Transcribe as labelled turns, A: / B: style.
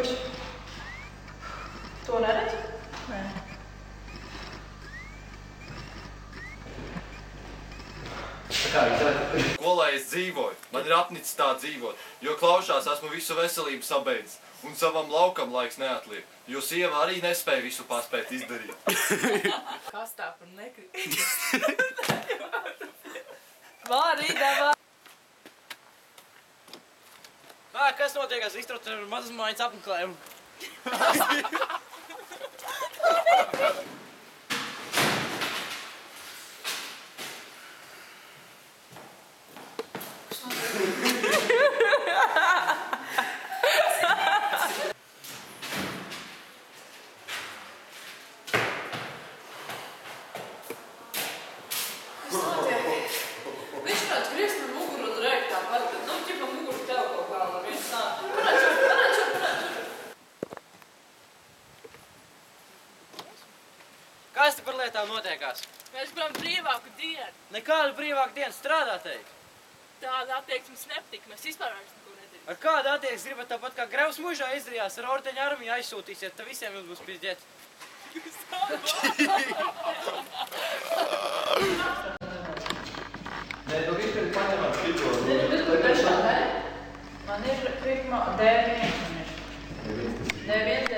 A: Kurš? To neredz? Nē.
B: Ko lai es dzīvoju? Man ir apnicis tā dzīvot, jo klaušās esmu visu veselību sabeidzis, un savam laukam laiks neatliek, jo sieva arī nespēja visu paspēt izdarīt.
A: Kas tā par nekrīt? Vārīdavā!
C: Kas notiekās? Iztrauc ar mazasmājas apmeklējumu.
A: Viņš kāds griezt ar muguru un rēk tāpat, bet ķipa muguru tev kaut kā lai viens nāk. Parād.
C: Kas te par lietām notiekās?
D: Mēs gribam brīvāku dienu.
C: Nekādu brīvāku dienu strādāt teikt.
D: Tāda attieksmes nepatīk. Mēs vispār vairs neko nedarīsim.
C: Ar kādu attieksmi gribat tāpat kā Grevs mužā izdarījās, ar orteņu armiju aizsūtīsiet, tad visiem jums būs pizdiet.
B: Nē, tu vispār paņemāt šito.
A: Man ir pirmā D1. D1.